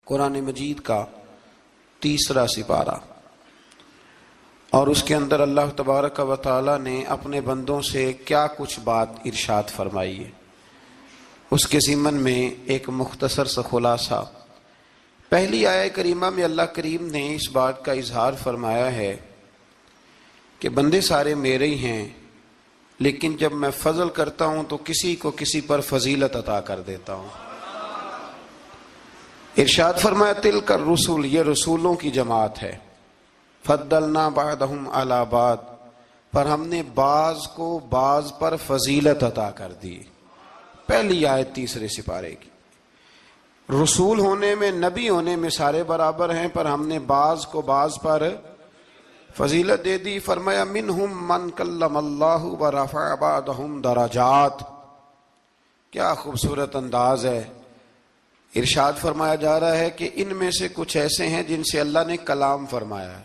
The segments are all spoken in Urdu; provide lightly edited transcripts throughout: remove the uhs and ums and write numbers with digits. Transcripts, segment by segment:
قرآن مجید کا 3 سپارہ، اور اس کے اندر اللہ تبارک و تعالی نے اپنے بندوں سے کیا کچھ بات ارشاد فرمائی ہے، اس کے ضمن میں ایک مختصر سا خلاصہ۔ پہلی آیہ کریمہ میں اللہ کریم نے اس بات کا اظہار فرمایا ہے کہ بندے سارے میرے ہی ہیں، لیکن جب میں فضل کرتا ہوں تو کسی کو کسی پر فضیلت عطا کر دیتا ہوں۔ ارشاد فرمایا تلک الرسل، یہ رسولوں کی جماعت ہے، فضلنا بعضهم علی بعض، پر ہم نے بعض کو بعض پر فضیلت عطا کر دی۔ پہلی آیت 3 سپارے کی، رسول ہونے میں نبی ہونے میں سارے برابر ہیں، پر ہم نے بعض کو بعض پر فضیلت دے دی۔ فرمایا منہم من کلم اللہ ورفع بعضهم درجات۔ کیا خوبصورت انداز ہے، ارشاد فرمایا جا رہا ہے کہ ان میں سے کچھ ایسے ہیں جن سے اللہ نے کلام فرمایا ہے،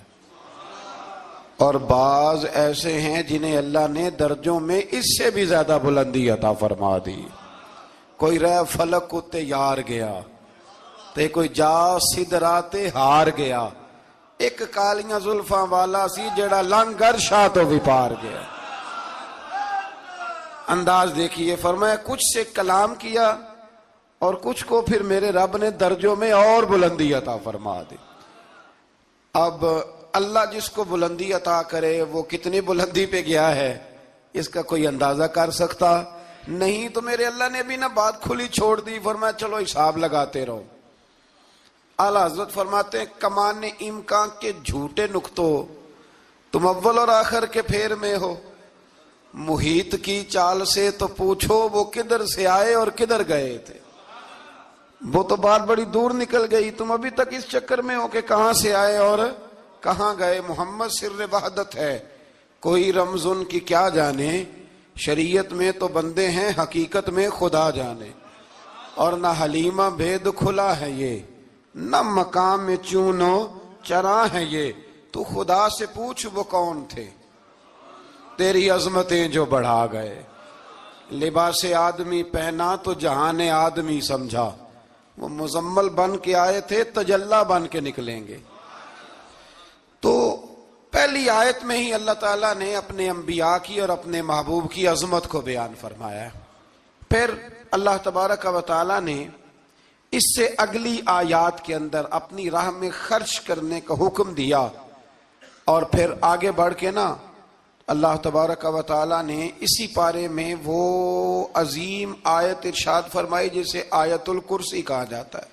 اور بعض ایسے ہیں جنہیں اللہ نے درجوں میں اس سے بھی زیادہ بلندی عطا فرما دی۔ کوئی رہ فلک کو تیار گیا تے کوئی جا سدراتے ہار گیا، ایک کالیاں زلفاں والا سی جڑا لنگر شاہ تو بھی پار گیا۔ انداز دیکھیے، فرمایا کچھ سے کلام کیا اور کچھ کو پھر میرے رب نے درجوں میں اور بلندی عطا فرما دی۔ اب اللہ جس کو بلندی عطا کرے وہ کتنی بلندی پہ گیا ہے اس کا کوئی اندازہ کر سکتا نہیں۔ تو میرے اللہ نے بھی نہ بات کھلی چھوڑ دی، فرمایا چلو حساب لگاتے رہو۔ اعلیٰ حضرت فرماتے ہیں کمان امکان کے جھوٹے نقطوں، تم اول اور آخر کے پھیر میں ہو، محیط کی چال سے تو پوچھو وہ کدھر سے آئے اور کدھر گئے تھے۔ وہ تو بات بڑی دور نکل گئی، تم ابھی تک اس چکر میں ہو کہ کہاں سے آئے اور کہاں گئے۔ محمد سر وحدت ہے، کوئی رمز ان کی کیا جانے، شریعت میں تو بندے ہیں حقیقت میں خدا جانے۔ اور نہ حلیمہ بھید کھلا ہے یہ، نہ مقام میں چونو چراں ہے یہ، تو خدا سے پوچھ وہ کون تھے تیری عظمتیں جو بڑھا گئے۔ لباس آدمی پہنا تو جہان آدمی سمجھا، وہ مزمل بن کے آئے تھے تجلی بن کے نکلیں گے۔ تو پہلی آیت میں ہی اللہ تعالیٰ نے اپنے انبیاء کی اور اپنے محبوب کی عظمت کو بیان فرمایا ہے۔ پھر اللہ تبارک و تعالیٰ نے اس سے اگلی آیات کے اندر اپنی راہ میں خرچ کرنے کا حکم دیا، اور پھر آگے بڑھ کے نا اللہ تبارک و تعالیٰ نے اسی پارے میں وہ عظیم آیت ارشاد فرمائی جسے آیت الکرسی کہا جاتا ہے۔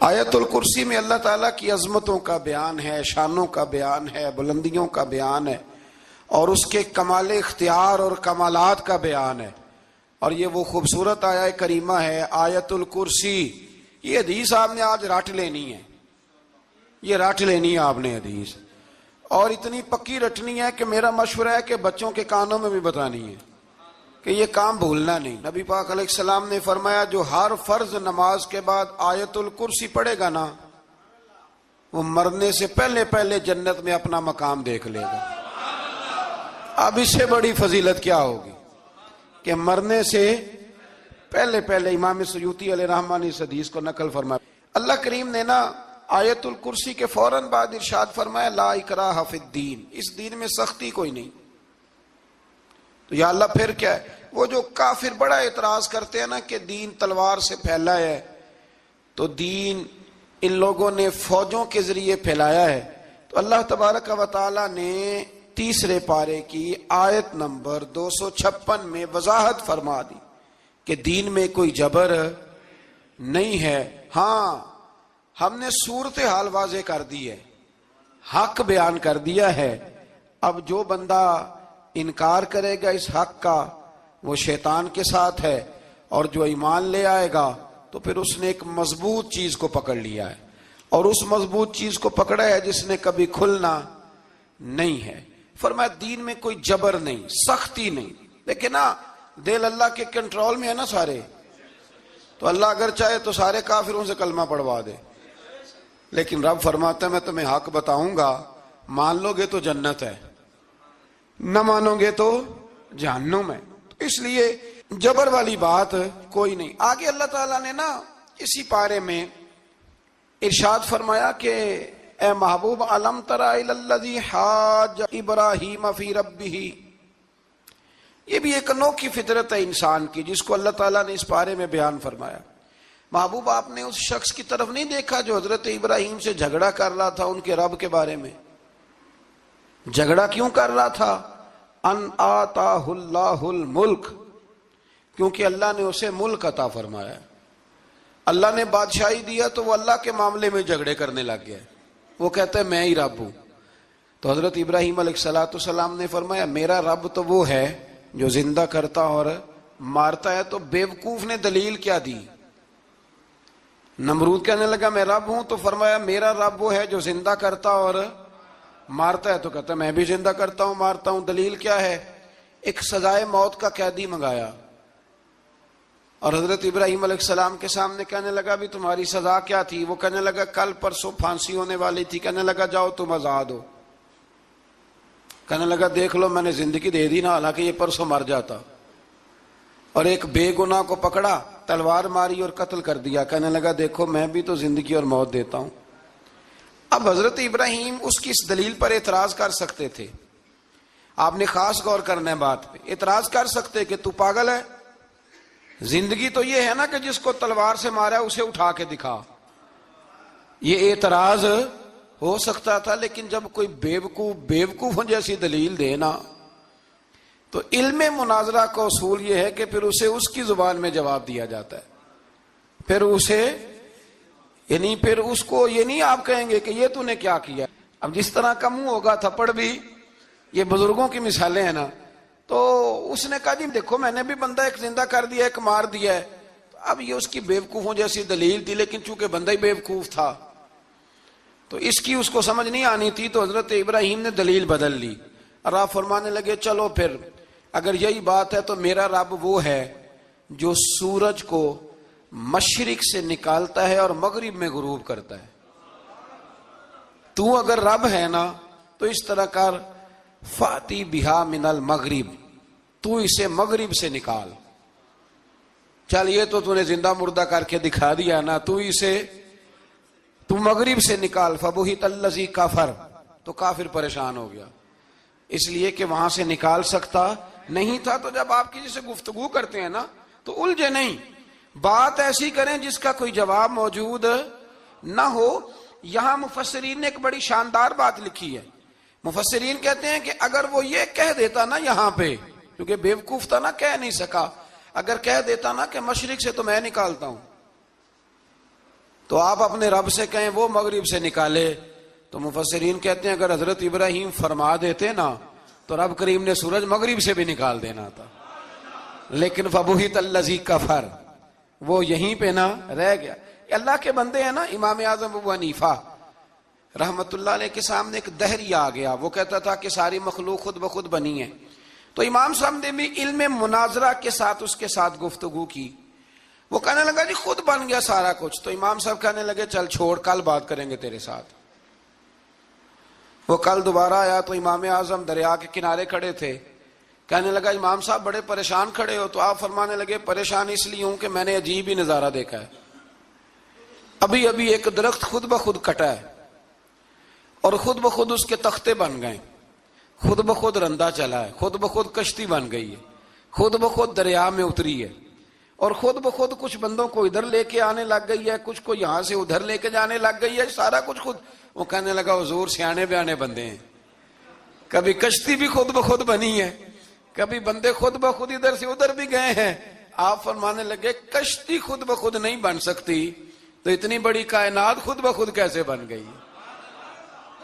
آیت الکرسی میں اللہ تعالیٰ کی عظمتوں کا بیان ہے، شانوں کا بیان ہے، بلندیوں کا بیان ہے، اور اس کے کمال اختیار اور کمالات کا بیان ہے۔ اور یہ وہ خوبصورت آیہ کریمہ ہے آیت الکرسی۔ یہ حدیث آپ نے آج رٹ لینی ہے، یہ رٹ لینی ہے آپ نے حدیث، اور اتنی پکی رٹنی ہے کہ میرا مشورہ ہے کہ بچوں کے کانوں میں بھی بتانی ہے کہ یہ کام بھولنا نہیں۔ نبی پاک علیہ السلام نے فرمایا جو ہر فرض نماز کے بعد آیت الکرسی پڑھے گا نا، وہ مرنے سے پہلے پہلے جنت میں اپنا مقام دیکھ لے گا۔ اب اس سے بڑی فضیلت کیا ہوگی کہ مرنے سے پہلے پہلے۔ امام سیوطی علیہ رحمہ نے اس حدیث کو نقل فرمایا۔ اللہ کریم نے نا آیت الکرسی کے فوراً بعد ارشاد فرمایا لا اکراہ فی الدین، اس دین میں سختی کوئی نہیں۔ تو یا اللہ پھر کیا ہے؟ وہ جو کافر بڑا اعتراض کرتے ہیں نا کہ دین تلوار سے پھیلا ہے، تو دین ان لوگوں نے فوجوں کے ذریعے پھیلایا ہے۔ تو اللہ تبارک و تعالی نے 3 پارے کی آیت نمبر 256 میں وضاحت فرما دی کہ دین میں کوئی جبر نہیں ہے۔ ہاں ہم نے صورتحال واضح کر دی ہے، حق بیان کر دیا ہے۔ اب جو بندہ انکار کرے گا اس حق کا وہ شیطان کے ساتھ ہے، اور جو ایمان لے آئے گا تو پھر اس نے ایک مضبوط چیز کو پکڑ لیا ہے، اور اس مضبوط چیز کو پکڑا ہے جس نے کبھی کھلنا نہیں ہے۔ فرمایا دین میں کوئی جبر نہیں، سختی نہیں، لیکن نا دل اللہ کے کنٹرول میں ہے نا سارے، تو اللہ اگر چاہے تو سارے کافروں سے کلمہ پڑھوا دے، لیکن رب فرماتا ہے میں تمہیں حق بتاؤں گا، مان لو گے تو جنت ہے، نہ مانو گے تو جہنم ہے۔ تو اس لیے جبر والی بات کوئی نہیں۔ آگے اللہ تعالیٰ نے نا اسی پارے میں ارشاد فرمایا کہ اے محبوب علم تر الی الذی حاج ابراہیم فی ربہ، یہ بھی ایک انوکھی فطرت ہے انسان کی جس کو اللہ تعالیٰ نے اس بارے میں بیان فرمایا۔ محبوب آپ نے اس شخص کی طرف نہیں دیکھا جو حضرت ابراہیم سے جھگڑا کر رہا تھا ان کے رب کے بارے میں؟ جھگڑا کیوں کر رہا تھا؟ ان آتاہ اللہ الملک، کیونکہ اللہ نے اسے ملک عطا فرمایا، اللہ نے بادشاہی دیا تو وہ اللہ کے معاملے میں جھگڑے کرنے لگ گیا، وہ کہتا ہے میں ہی رب ہوں۔ تو حضرت ابراہیم علیہ السلام نے فرمایا میرا رب تو وہ ہے جو زندہ کرتا اور مارتا ہے۔ تو بیوقوف نے دلیل کیا دی؟ نمرود کہنے لگا میں رب ہوں، تو فرمایا میرا رب وہ ہے جو زندہ کرتا اور مارتا ہے، تو کہتا ہے میں بھی زندہ کرتا ہوں مارتا ہوں، دلیل کیا ہے؟ ایک سزائے موت کا قیدی منگایا اور حضرت ابراہیم علیہ السلام کے سامنے کہنے لگا بھی تمہاری سزا کیا تھی؟ وہ کہنے لگا کل پرسوں پھانسی ہونے والی تھی۔ کہنے لگا جاؤ تم آزاد ہو۔ کہنے لگا دیکھ لو میں نے زندگی دے دی نا، حالانکہ یہ پرسوں مر جاتا۔ اور ایک بے گناہ کو پکڑا، تلوار ماری اور قتل کر دیا۔ کہنے لگا دیکھو میں بھی تو زندگی اور موت دیتا ہوں۔ اب حضرت ابراہیم اس کی اس دلیل پر اعتراض کر سکتے تھے، آپ نے خاص غور کرنا ہے بات پہ، اعتراض کر سکتے کہ تو پاگل ہے، زندگی تو یہ ہے نا کہ جس کو تلوار سے مارا ہے اسے اٹھا کے دکھا، یہ اعتراض ہو سکتا تھا۔ لیکن جب کوئی بیوقوفوں جیسی دلیل دے نا، تو علم مناظرہ کا اصول یہ ہے کہ پھر اسے اس کی زبان میں جواب دیا جاتا ہے، پھر اسے یعنی پھر اس کو یہ نہیں آپ کہیں گے کہ یہ تو نے کیا کیا۔ اب جس طرح کا منہ ہوگا تھپڑ بھی، یہ بزرگوں کی مثالیں ہیں نا، تو اس نے کہا جی دیکھو میں نے بھی بندہ ایک زندہ کر دیا ایک مار دیا ہے۔ اب یہ اس کی بیوقوفوں جیسی دلیل تھی، لیکن چونکہ بندہ ہی بیوقوف تھا تو اس کی اس کو سمجھ نہیں آنی تھی، تو حضرت ابراہیم نے دلیل بدل لی اور آپ فرمانے لگے چلو پھر اگر یہی بات ہے تو میرا رب وہ ہے جو سورج کو مشرق سے نکالتا ہے اور مغرب میں غروب کرتا ہے۔ تو اگر رب ہے نا تو اس طرح کر، فاتی بہا من المغرب، تو اسے مغرب سے نکال۔ چل یہ تو نے زندہ مردہ کر کے دکھا دیا نا، تو مغرب سے نکال۔ فبہت الذی کفر، تو کافر پریشان ہو گیا، اس لیے کہ وہاں سے نکال سکتا نہیں تھا۔ تو جب آپ کسی سے گفتگو کرتے ہیں نا تو الجھے نہیں، بات ایسی کریں جس کا کوئی جواب موجود نہ ہو۔ یہاں مفسرین نے ایک بڑی شاندار بات لکھی ہے۔ مفسرین کہتے ہیں کہ اگر وہ یہ کہہ دیتا نا یہاں پہ، کیونکہ بیوقوف تھا نا کہہ نہیں سکا، اگر کہہ دیتا نا کہ مشرق سے تو میں نکالتا ہوں، تو آپ اپنے رب سے کہیں وہ مغرب سے نکالے، تو مفسرین کہتے ہیں اگر حضرت ابراہیم فرما دیتے نا تو رب کریم نے سورج مغرب سے بھی نکال دینا تھا، لیکن فبہت الذی کفر، وہ یہیں پہ نہ رہ گیا۔ اللہ کے بندے ہیں نا، امام اعظم ابو حنیفہ رحمت اللہ علیہ کے سامنے ایک دہری آ گیا، وہ کہتا تھا کہ ساری مخلوق خود بخود بنی ہے۔ تو امام صاحب نے بھی علم مناظرہ کے ساتھ اس کے ساتھ گفتگو کی، وہ کہنے لگا جی خود بن گیا سارا کچھ۔ تو امام صاحب کہنے لگے چل چھوڑ، کل بات کریں گے تیرے ساتھ۔ وہ کل دوبارہ آیا تو امام اعظم دریا کے کنارے کھڑے تھے، کہنے لگا امام صاحب بڑے پریشان کھڑے ہو؟ تو آپ فرمانے لگے پریشان اس لیے ہوں کہ میں نے عجیب ہی نظارہ دیکھا ہے، ابھی ابھی ایک درخت خود بخود کٹا ہے اور خود بخود اس کے تختے بن گئے، خود بخود رندا چلا ہے، خود بخود کشتی بن گئی ہے، خود بخود دریا میں اتری ہے، اور خود بخود کچھ بندوں کو ادھر لے کے آنے لگ گئی ہے، کچھ کو یہاں سے ادھر لے کے جانے لگ گئی ہے، سارا کچھ خود۔ وہ کہنے لگا حضور سیانے بیانے بندے ہیں، کبھی کشتی بھی خود بخود بنی ہے، کبھی بندے خود بخود ادھر سے ادھر بھی گئے ہیں۔ آپ فرمانے لگے کشتی خود بخود نہیں بن سکتی تو اتنی بڑی کائنات خود بخود کیسے بن گئی؟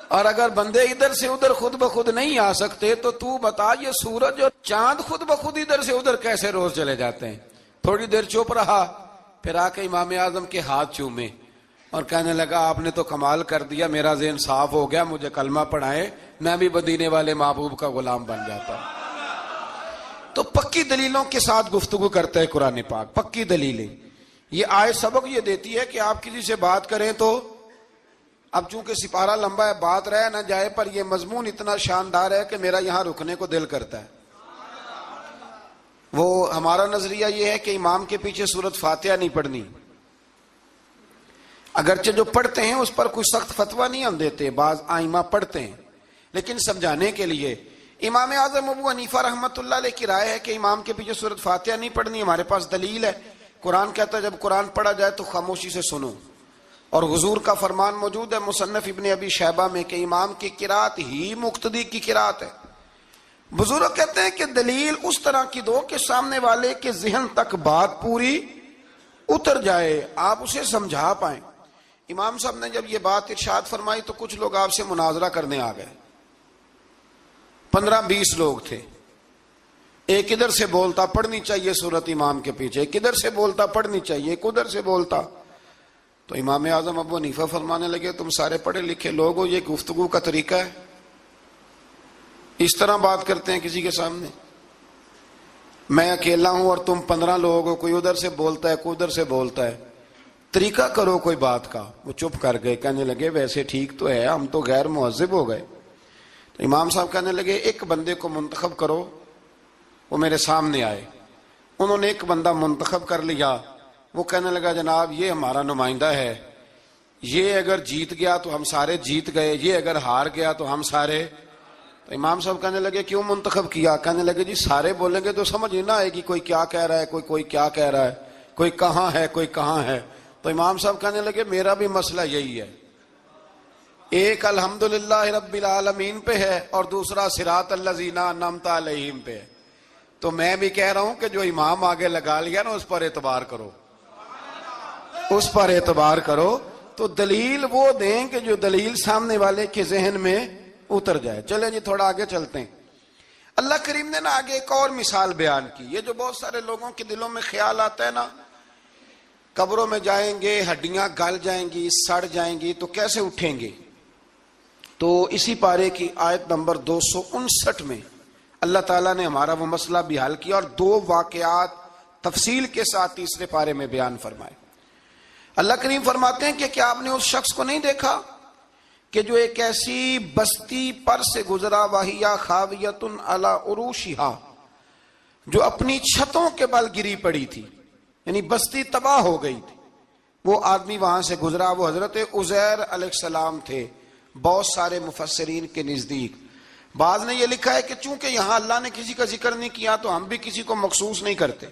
اور اگر بندے ادھر سے ادھر خود بخود نہیں آ سکتے تو بتا یہ سورج اور چاند خود بخود ادھر سے ادھر کیسے روز چلے جاتے ہیں؟ تھوڑی دیر چپ رہا، پھر آ کے امام اعظم کے ہاتھ چومے اور کہنے لگا آپ نے تو کمال کر دیا، میرا ذہن صاف ہو گیا، مجھے کلمہ پڑھائے، میں بھی مدینے والے محبوب کا غلام بن جاتا۔ تو پکی دلیلوں کے ساتھ گفتگو کرتا ہے قرآن پاک، پکی دلیلیں۔ یہ آیت سبق یہ دیتی ہے کہ آپ کسی سے بات کریں تو، اب چونکہ سپارہ لمبا ہے بات رہ نہ جائے، پر یہ مضمون اتنا شاندار ہے کہ میرا یہاں رکنے کو دل کرتا ہے۔ وہ ہمارا نظریہ یہ ہے کہ امام کے پیچھے سورۃ فاتحہ نہیں پڑھنی، اگرچہ جو پڑھتے ہیں اس پر کوئی سخت فتویٰ نہیں ہم دیتے، بعض آئمہ پڑھتے ہیں، لیکن سمجھانے کے لیے امام اعظم ابو حنیفہ رحمۃ اللہ علیہ کی رائے ہے کہ امام کے پیچھے سورۃ فاتحہ نہیں پڑھنی. ہمارے پاس دلیل ہے، قرآن کہتا ہے جب قرآن پڑھا جائے تو خاموشی سے سنو، اور حضور کا فرمان موجود ہے مصنف ابن ابی شیبہ میں کہ امام کی قرات ہی مقتدی کی قرات ہے. بزرگ کہتے ہیں کہ دلیل اس طرح کی دو کہ سامنے والے کے ذہن تک بات پوری اتر جائے، آپ اسے سمجھا پائیں. امام صاحب نے جب یہ بات ارشاد فرمائی تو کچھ لوگ آپ سے مناظرہ کرنے آ گئے، 15-20 لوگ تھے. ایک ادھر سے بولتا پڑھنی چاہیے صورت امام کے پیچھے، ایک ادھر سے بولتا پڑھنی چاہیے، ایک ادھر سے بولتا. تو امام اعظم ابو حنیفہ فرمانے لگے تم سارے پڑھے لکھے لوگ ہو، یہ گفتگو کا طریقہ ہے؟ اس طرح بات کرتے ہیں کسی کے سامنے؟ میں اکیلا ہوں اور تم 15 لوگ ہو، کوئی ادھر سے بولتا ہے کوئی ادھر سے بولتا ہے، طریقہ کرو کوئی بات کا. وہ چپ کر گئے، کہنے لگے ویسے ٹھیک تو ہے، ہم تو غیر مہذب ہو گئے. تو امام صاحب کہنے لگے ایک بندے کو منتخب کرو، وہ میرے سامنے آئے. انہوں نے ایک بندہ منتخب کر لیا. وہ کہنے لگا جناب یہ ہمارا نمائندہ ہے، یہ اگر جیت گیا تو ہم سارے جیت گئے، یہ اگر ہار گیا تو ہم سارے. تو امام صاحب کہنے لگے کیوں منتخب کیا؟ کہنے لگے جی سارے بولیں گے تو سمجھ نہیں نہ آئے گی کوئی کیا کہہ رہا ہے، کوئی کیا کہہ رہا ہے، کوئی کہاں ہے کوئی کہاں ہے. تو امام صاحب کہنے لگے میرا بھی مسئلہ یہی ہے، ایک الحمدللہ رب العالمین پہ ہے اور دوسرا صراط الذین انعمت علیہم پہ ہے. تو میں بھی کہہ رہا ہوں کہ جو امام آگے لگا لیا نا اس پر اعتبار کرو، اس پر اعتبار کرو. تو دلیل وہ دیں کہ جو دلیل سامنے والے کے ذہن میں اتر جائے. چلیں جی تھوڑا آگے چلتے ہیں. اللہ کریم نے نا آگے ایک اور مثال بیان کی. یہ جو بہت سارے لوگوں کے دلوں میں خیال آتا ہے نا قبروں میں جائیں گے ہڈیاں گل جائیں گی سڑ جائیں گی تو کیسے اٹھیں گے، تو اسی پارے کی آیت نمبر 259 میں اللہ تعالیٰ نے ہمارا وہ مسئلہ بھی حل کیا اور 2 واقعات تفصیل کے ساتھ تیسرے پارے میں بیان فرمائے. اللہ کریم فرماتے ہیں کہ کیا آپ نے اس شخص کو نہیں دیکھا کہ جو ایک ایسی بستی پر سے گزرا وَهِيَ خَاوِيَةٌ عَلَىٰ عُرُوشِهَا، جو اپنی چھتوں کے بل گری پڑی تھی، یعنی بستی تباہ ہو گئی تھی. وہ آدمی وہاں سے گزرا، وہ حضرت عزیر علیہ السلام تھے. بہت سارے مفسرین کے نزدیک بعض نے یہ لکھا ہے کہ چونکہ یہاں اللہ نے کسی کا ذکر نہیں کیا تو ہم بھی کسی کو مخصوص نہیں کرتے،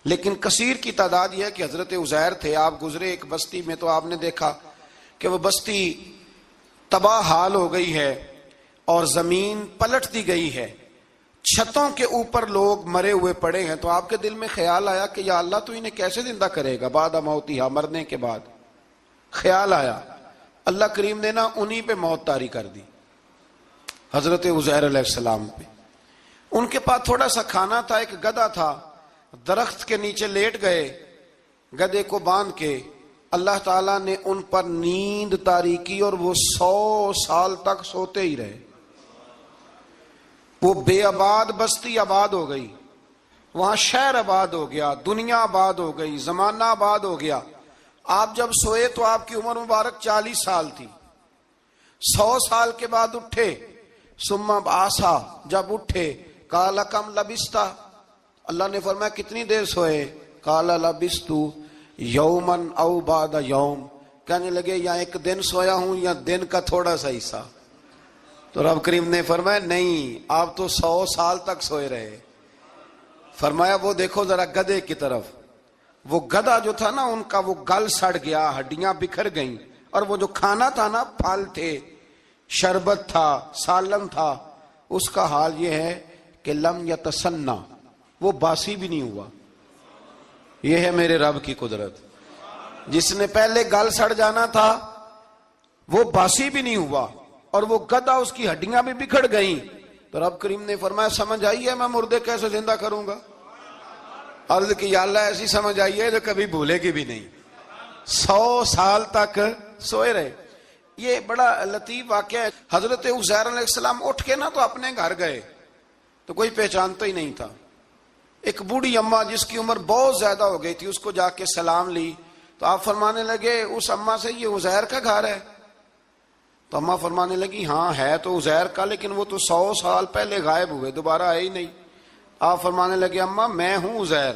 لیکن کثیر کی تعداد یہ ہے کہ حضرت عزیر تھے. آپ گزرے ایک بستی میں تو آپ نے دیکھا کہ وہ بستی تباہ حال ہو گئی ہے اور زمین پلٹ دی گئی ہے، چھتوں کے اوپر لوگ مرے ہوئے پڑے ہیں. تو آپ کے دل میں خیال آیا کہ یا اللہ تو انہیں کیسے زندہ کرے گا بعد موتہا، مرنے کے بعد. خیال آیا، اللہ کریم نے نا انہی پہ موت طاری کر دی، حضرت عزیر علیہ السلام پہ. ان کے پاس تھوڑا سا کھانا تھا، ایک گدھا تھا، درخت کے نیچے لیٹ گئے گدھے کو باندھ کے. اللہ تعالیٰ نے ان پر نیند طاری کی اور وہ 100 سال تک سوتے ہی رہے. وہ بے آباد بستی آباد ہو گئی، وہاں شہر آباد ہو گیا، دنیا آباد ہو گئی، زمانہ آباد ہو گیا. آپ جب سوئے تو آپ کی عمر مبارک 40 سال تھی. 100 سال کے بعد اٹھے، ثم بعثا، جب اٹھے قال کم لبثت، اللہ نے فرمایا کتنی دیر سوئے؟ قال لبثت یوما او بعد یوم، کہنے لگے یا ایک دن سویا ہوں یا دن کا تھوڑا سا حصہ. تو رب کریم نے فرمایا نہیں، آپ تو 100 سال تک سوئے رہے. فرمایا وہ دیکھو ذرا گدھے کی طرف، وہ گدھا جو تھا نا ان کا وہ گل سڑ گیا، ہڈیاں بکھر گئیں، اور وہ جو کھانا تھا نا پھل تھے، شربت تھا، سالن تھا، اس کا حال یہ ہے کہ لم یتسنہ، وہ باسی بھی نہیں ہوا. یہ ہے میرے رب کی قدرت. جس نے پہلے گل سڑ جانا تھا وہ باسی بھی نہیں ہوا اور وہ گدھا اس کی ہڈیاں بھی بکھر گئیں. تو رب کریم نے فرمایا سمجھ آئی ہے میں مردے کیسے زندہ کروں گا؟ عرض کی یا اللہ ایسی سمجھ آئی ہے جو کبھی بھولے گی بھی نہیں. 100 سال تک سوئے رہے. یہ بڑا لطیف واقعہ ہے. حضرت عزیر علیہ السلام اٹھ کے نا تو اپنے گھر گئے تو کوئی پہچانتا ہی نہیں تھا. ایک بوڑھی اماں جس کی عمر بہت زیادہ ہو گئی تھی اس کو جا کے سلام لی تو آپ فرمانے لگے اس اماں سے یہ عزیر کا گھر ہے؟ تو اماں فرمانے لگی ہاں ہے تو عزیر کا، لیکن وہ تو 100 سال پہلے غائب ہوئے، دوبارہ آئے ہی نہیں. آپ فرمانے لگے اماں میں ہوں عزیر.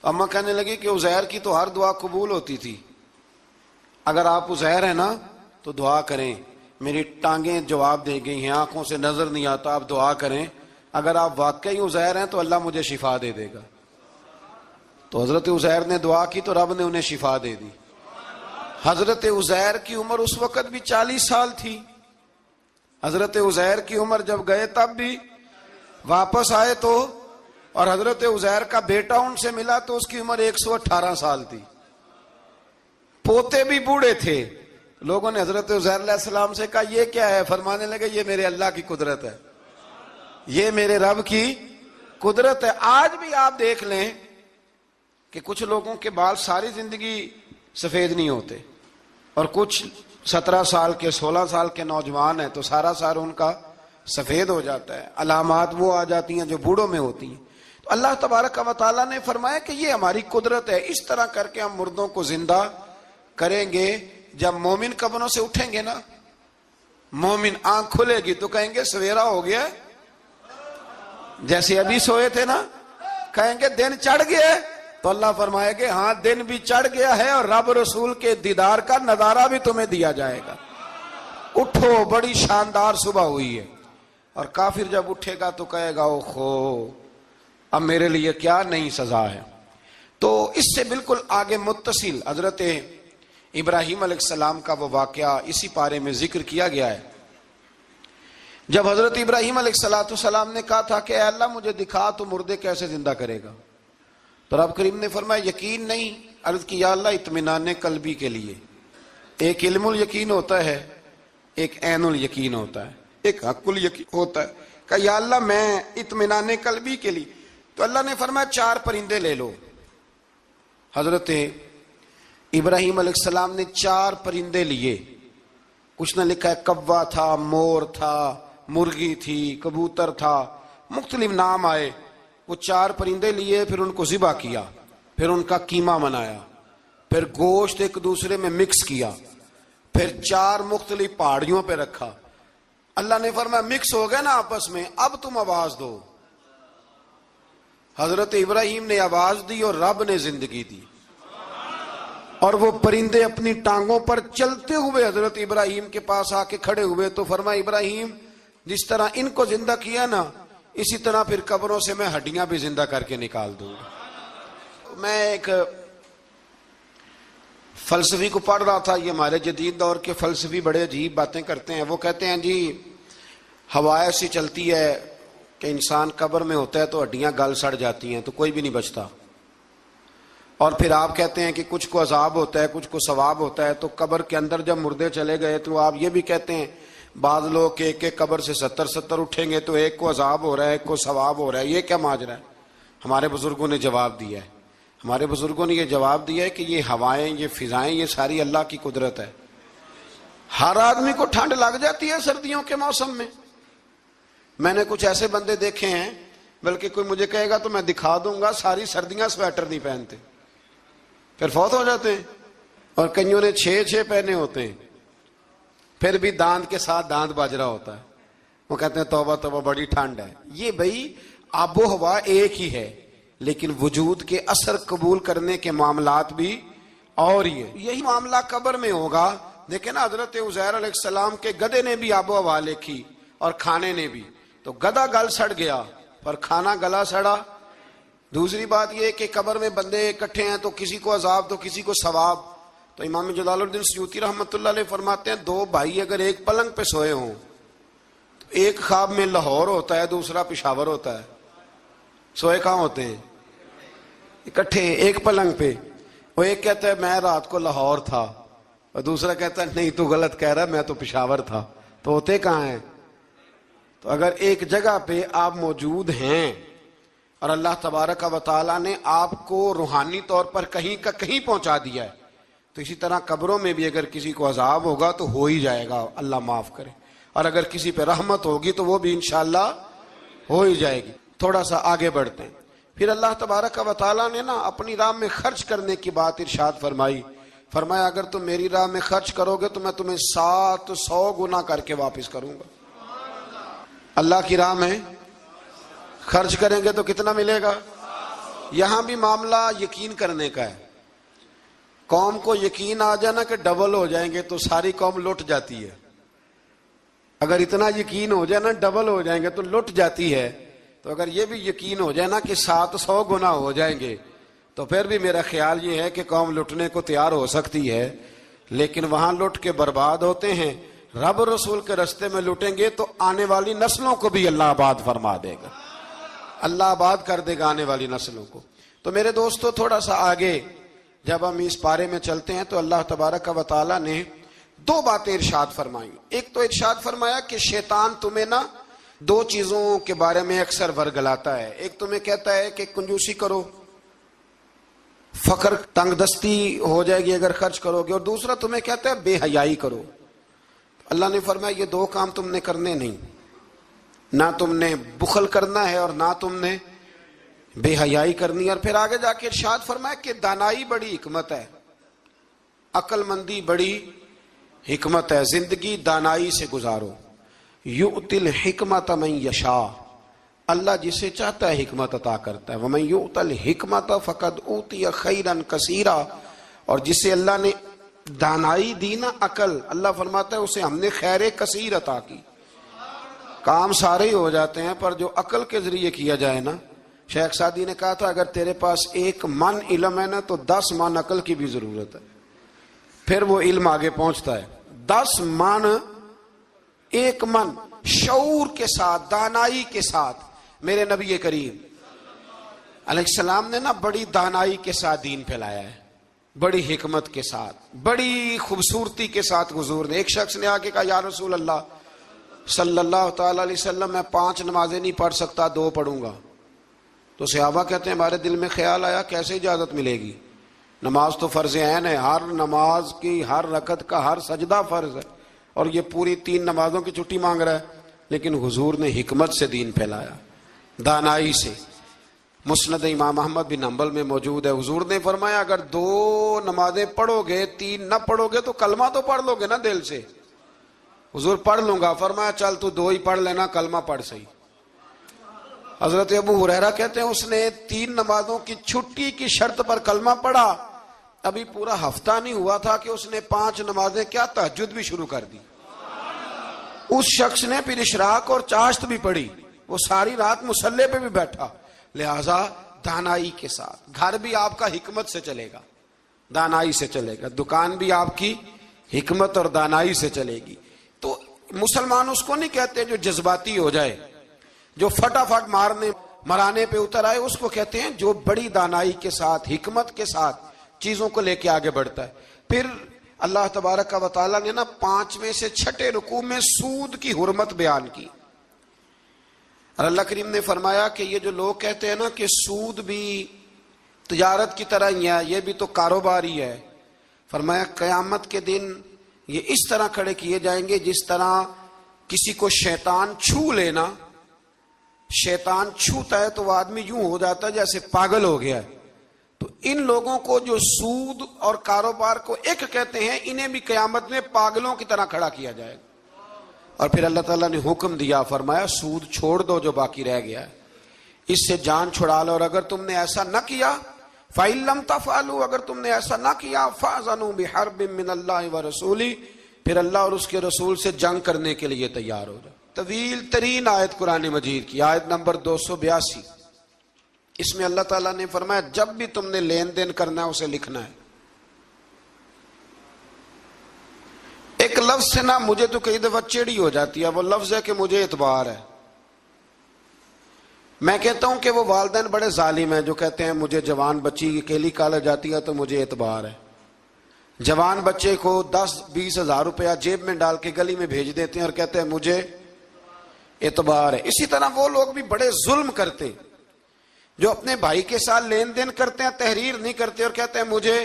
اماں کہنے لگی کہ عزیر کی تو ہر دعا قبول ہوتی تھی، اگر آپ عزیر ہیں نا تو دعا کریں، میری ٹانگیں جواب دے گئی ہیں، آنکھوں سے نظر نہیں آتا، آپ دعا کریں، اگر آپ واقعی عزیر ہیں تو اللہ مجھے شفا دے دے گا۔ تو حضرت عزیر نے دعا کی تو رب نے انہیں شفا دے دی۔ حضرت عزیر کی عمر اس وقت بھی 40 سال تھی۔ حضرت عزیر کی عمر جب گئے تب بھی، واپس آئے تو، اور حضرت عزیر کا بیٹا ان سے ملا تو اس کی عمر 118 سال تھی، پوتے بھی بوڑھے تھے۔ لوگوں نے حضرت عزیر علیہ السلام سے کہا یہ کیا ہے؟ فرمانے لگے یہ میرے اللہ کی قدرت ہے، یہ میرے رب کی قدرت ہے۔ آج بھی آپ دیکھ لیں کہ کچھ لوگوں کے بال ساری زندگی سفید نہیں ہوتے، اور کچھ 17 سال کے 16 سال کے نوجوان ہیں تو سارا سال ان کا سفید ہو جاتا ہے، علامات وہ آ جاتی ہیں جو بوڑھوں میں ہوتی ہیں۔ تو اللہ تبارک و تعالیٰ نے فرمایا کہ یہ ہماری قدرت ہے، اس طرح کر کے ہم مردوں کو زندہ کریں گے۔ جب مومن قبروں سے اٹھیں گے نا، مومن آنکھ کھلے گی تو کہیں گے سویرا ہو گیا، جیسے ابھی سوئے تھے نا، کہیں گے دن چڑھ گیا، تو اللہ فرمائے گے ہاں دن بھی چڑھ گیا ہے اور رب رسول کے دیدار کا نظارہ بھی تمہیں دیا جائے گا، اٹھو بڑی شاندار صبح ہوئی ہے۔ اور کافر جب اٹھے گا تو کہے گا اوہو اب میرے لیے کیا نئی سزا ہے۔ تو اس سے بالکل آگے متصل حضرت ابراہیم علیہ السلام کا وہ واقعہ اسی پارے میں ذکر کیا گیا ہے۔ جب حضرت ابراہیم علیہ السلام نے کہا تھا کہ اے اللہ مجھے دکھا تو مردے کیسے زندہ کرے گا، تو رب کریم نے فرمایا یقین نہیں، عرض کی یا اللہ اطمینان قلبی کے لیے۔ ایک علم الیقین ہوتا ہے، ایک عین الیقین ہوتا ہے، ایک حق الیقین ہوتا ہے۔ کہا یا اللہ میں اطمینان قلبی کے لیے، تو اللہ نے فرمایا 4 پرندے لے لو۔ حضرت ابراہیم علیہ السلام نے 4 پرندے لیے، کچھ نے لکھا ہے کوا تھا، مور تھا، مرغی تھی، کبوتر تھا، مختلف نام آئے۔ وہ 4 پرندے لیے، پھر ان کو ذبح کیا، پھر ان کا قیمہ بنایا، پھر گوشت ایک دوسرے میں مکس کیا، پھر 4 مختلف پہاڑیوں پہ رکھا۔ اللہ نے فرمایا مکس ہو گئے نا آپس میں، اب تم آواز دو۔ حضرت ابراہیم نے آواز دی اور رب نے زندگی دی، اور وہ پرندے اپنی ٹانگوں پر چلتے ہوئے حضرت ابراہیم کے پاس آ کے کھڑے ہوئے۔ تو فرمایا ابراہیم جس طرح ان کو زندہ کیا نا، اسی طرح پھر قبروں سے میں ہڈیاں بھی زندہ کر کے نکال دوں گا۔ میں ایک فلسفی کو پڑھ رہا تھا، یہ ہمارے جدید دور کے فلسفی بڑے عجیب باتیں کرتے ہیں۔ وہ کہتے ہیں جی ہوا ایسی چلتی ہے کہ انسان قبر میں ہوتا ہے تو ہڈیاں گل سڑ جاتی ہیں تو کوئی بھی نہیں بچتا، اور پھر آپ کہتے ہیں کہ کچھ کو عذاب ہوتا ہے کچھ کو ثواب ہوتا ہے۔ تو قبر کے اندر جب مردے چلے گئے تو آپ یہ بھی کہتے ہیں بعض لوگ ایک ایک قبر سے 70 اٹھیں گے تو ایک کو عذاب ہو رہا ہے ایک کو ثواب ہو رہا ہے، یہ کیا ماجرا ہے؟ ہمارے بزرگوں نے جواب دیا ہے، ہمارے بزرگوں نے یہ جواب دیا ہے کہ یہ ہوائیں، یہ فضائیں، یہ ساری اللہ کی قدرت ہے۔ ہر آدمی کو ٹھنڈ لگ جاتی ہے سردیوں کے موسم میں۔ میں نے کچھ ایسے بندے دیکھے ہیں، بلکہ کوئی مجھے کہے گا تو میں دکھا دوں گا، ساری سردیاں سویٹر نہیں پہنتے، پھر فوت ہو جاتے ہیں، اور کئیوں نے 6 پہنے ہوتے ہیں، پھر بھی دانت کے ساتھ دانت بج رہا ہوتا ہے، وہ کہتے ہیں توبہ توبہ بڑی ٹھنڈ ہے۔ یہ بھائی آب و ہوا ایک ہی ہے، لیکن وجود کے اثر قبول کرنے کے معاملات بھی اور ہی ہے۔ یہی معاملہ قبر میں ہوگا۔ دیکھیں نا حضرت عزیر علیہ السلام کے گدھے نے بھی آب و ہوا لکھی اور کھانے نے بھی، تو گدھا گل سڑ گیا پر کھانا گلا سڑا۔ دوسری بات یہ کہ قبر میں بندے اکٹھے ہیں تو کسی کو عذاب تو کسی کو ثواب۔ تو امام جلال الدین سیوطی رحمۃ اللہ علیہ فرماتے ہیں 2 بھائی اگر ایک پلنگ پہ سوئے ہوں تو ایک خواب میں لاہور ہوتا ہے دوسرا پشاور ہوتا ہے، سوئے کہاں ہوتے ہیں؟ اکٹھے ایک پلنگ پہ۔ وہ ایک کہتا ہے میں رات کو لاہور تھا، اور دوسرا کہتا ہے نہیں تو غلط کہہ رہا ہے میں تو پشاور تھا، تو ہوتے کہاں ہیں؟ تو اگر ایک جگہ پہ آپ موجود ہیں اور اللہ تبارک و تعالیٰ نے آپ کو روحانی طور پر کہیں کا کہیں پہنچا دیا ہے، تو اسی طرح قبروں میں بھی اگر کسی کو عذاب ہوگا تو ہو ہی جائے گا، اللہ معاف کرے، اور اگر کسی پہ رحمت ہوگی تو وہ بھی انشاءاللہ ہو ہی جائے گی۔ تھوڑا سا آگے بڑھتے ہیں۔ پھر اللہ تبارک و تعالیٰ نے نا اپنی راہ میں خرچ کرنے کی بات ارشاد فرمائی۔ فرمایا اگر تم میری راہ میں خرچ کرو گے تو میں تمہیں 700 گنا کر کے واپس کروں گا۔ اللہ کی راہ میں خرچ کریں گے تو کتنا ملے گا؟ یہاں بھی معاملہ یقین کرنے کا ہے۔ قوم کو یقین آ جانا کہ ڈبل ہو جائیں گے تو ساری قوم لٹ جاتی ہے. اگر اتنا یقین ہو جائے نا ڈبل ہو جائیں گے تو لٹ جاتی ہے. تو اگر یہ بھی یقین ہو جائے نا کہ 700 گنا ہو جائیں گے تو پھر بھی میرا خیال یہ ہے کہ قوم لٹنے کو تیار ہو سکتی ہے. لیکن وہاں لٹ کے برباد ہوتے ہیں. رب رسول کے رستے میں لٹیں گے تو آنے والی نسلوں کو بھی اللہ آباد فرما دے گا, اللہ آباد کر دے گا آنے والی نسلوں کو. تو میرے دوستو تھوڑا سا آگے جب ہم اس پارے میں چلتے ہیں تو اللہ تبارک و تعالی نے 2 باتیں ارشاد فرمائی. ایک تو ارشاد فرمایا کہ شیطان تمہیں نا 2 چیزوں کے بارے میں اکثر ورگلاتا ہے. ایک تمہیں کہتا ہے کہ کنجوسی کرو, فقر تنگ دستی ہو جائے گی اگر خرچ کرو گے, اور دوسرا تمہیں کہتا ہے بے حیائی کرو. اللہ نے فرمایا یہ 2 کام تم نے کرنے نہیں, نہ تم نے بخل کرنا ہے اور نہ تم نے بے حیائی کرنی ہے. اور پھر آگے جا کے ارشاد فرمایا کہ دانائی بڑی حکمت ہے, عقل مندی بڑی حکمت ہے, زندگی دانائی سے گزارو. یؤتی الحکمت من یشاء, اللہ جسے چاہتا ہے حکمت عطا کرتا ہے. ومن یؤت الحکمت فقد اوتی خیرا کثیرا, اور جسے اللہ نے دانائی دی نا عقل, اللہ فرماتا ہے اسے ہم نے خیر کثیر عطا کی. کام سارے ہی ہو جاتے ہیں پر جو عقل کے ذریعے کیا جائے نا, شیخ سعدی نے کہا تھا اگر تیرے پاس 1 من علم ہے نا تو 10 من عقل کی بھی ضرورت ہے, پھر وہ علم آگے پہنچتا ہے. 10 من 1 من شعور کے ساتھ, دانائی کے ساتھ. میرے نبی کریم علیہ السلام نے نا بڑی دانائی کے ساتھ دین پھیلایا ہے, بڑی حکمت کے ساتھ, بڑی خوبصورتی کے ساتھ. حضور نے, ایک شخص نے آ کے کہا یا رسول اللہ صلی اللہ تعالی علیہ وسلم میں 5 نمازیں نہیں پڑھ سکتا, 2 پڑھوں گا. تو صحابہ کہتے ہیں ہمارے دل میں خیال آیا کیسے اجازت ملے گی, نماز تو فرض عین ہے, ہر نماز کی ہر رکعت کا ہر سجدہ فرض ہے, اور یہ پوری 3 نمازوں کی چھٹی مانگ رہا ہے. لیکن حضور نے حکمت سے دین پھیلایا, دانائی سے. مسند امام احمد بن حنبل میں موجود ہے, حضور نے فرمایا اگر 2 نمازیں پڑھو گے 3 نہ پڑھو گے تو کلمہ تو پڑھ لو گے نا دل سے. حضور پڑھ لوں گا, فرمایا چل تو 2 ہی پڑھ لینا, کلمہ پڑھ صحیح. حضرت ابو ہریرہ کہتے ہیں اس نے 3 نمازوں کی چھٹی کی شرط پر کلمہ پڑھا, ابھی پورا ہفتہ نہیں ہوا تھا کہ اس نے 5 نمازیں کیا تہجد بھی شروع کر دی. اس شخص نے پھر اشراق اور چاشت بھی پڑھی, وہ ساری رات مصلی پہ بھی بیٹھا. لہذا دانائی کے ساتھ. گھر بھی آپ کا حکمت سے چلے گا, دانائی سے چلے گا. دکان بھی آپ کی حکمت اور دانائی سے چلے گی. تو مسلمان اس کو نہیں کہتے جو جذباتی ہو جائے, جو فٹافٹ مرانے پہ اتر آئے, اس کو کہتے ہیں جو بڑی دانائی کے ساتھ حکمت کے ساتھ چیزوں کو لے کے آگے بڑھتا ہے. پھر اللہ تبارک و تعالیٰ نے نا 5ویں سے 6ٹھے رکوع میں سود کی حرمت بیان کی. اور اللہ کریم نے فرمایا کہ یہ جو لوگ کہتے ہیں نا کہ سود بھی تجارت کی طرح ہی ہے, یہ بھی تو کاروبار ہی ہے, فرمایا قیامت کے دن یہ اس طرح کھڑے کیے جائیں گے جس طرح کسی کو شیطان چھو لینا. شیطان چھوتا ہے تو وہ آدمی یوں ہو جاتا ہے جیسے پاگل ہو گیا ہے. تو ان لوگوں کو جو سود اور کاروبار کو ایک کہتے ہیں, انہیں بھی قیامت میں پاگلوں کی طرح کھڑا کیا جائے گا. اور پھر اللہ تعالیٰ نے حکم دیا, فرمایا سود چھوڑ دو جو باقی رہ گیا ہے, اس سے جان چھڑا لو. اور اگر تم نے ایسا نہ کیا فَإِن لَمْ تَفْعَلُوا, اگر تم نے ایسا نہ کیا فَأْذَنُوا بِحَرْبٍ مِّنَ اللَّهِ وَرَسُولِهِ, پھر اللہ اور اس کے رسول سے جنگ کرنے کے لیے تیار ہو جاؤ. طویل ترین آیت قرآن مجید کی, آیت نمبر 282. اس میں اللہ تعالیٰ نے فرمایا جب بھی تم نے لین دین کرنا ہے اسے لکھنا ہے. ایک لفظ سے نا مجھے تو کئی دفعہ چڑی ہو جاتی ہے, وہ لفظ ہے کہ مجھے اعتبار ہے. میں کہتا ہوں کہ وہ والدین بڑے ظالم ہیں جو کہتے ہیں مجھے جوان بچی اکیلی کالج جاتی ہے تو مجھے اعتبار ہے. جوان بچے کو 10-20 ہزار روپیہ جیب میں ڈال کے گلی میں بھیج دیتے ہیں اور کہتے ہیں مجھے اعتبار ہے. اسی طرح وہ لوگ بھی بڑے ظلم کرتے جو اپنے بھائی کے ساتھ لین دین کرتے ہیں, تحریر نہیں کرتے اور کہتے ہیں مجھے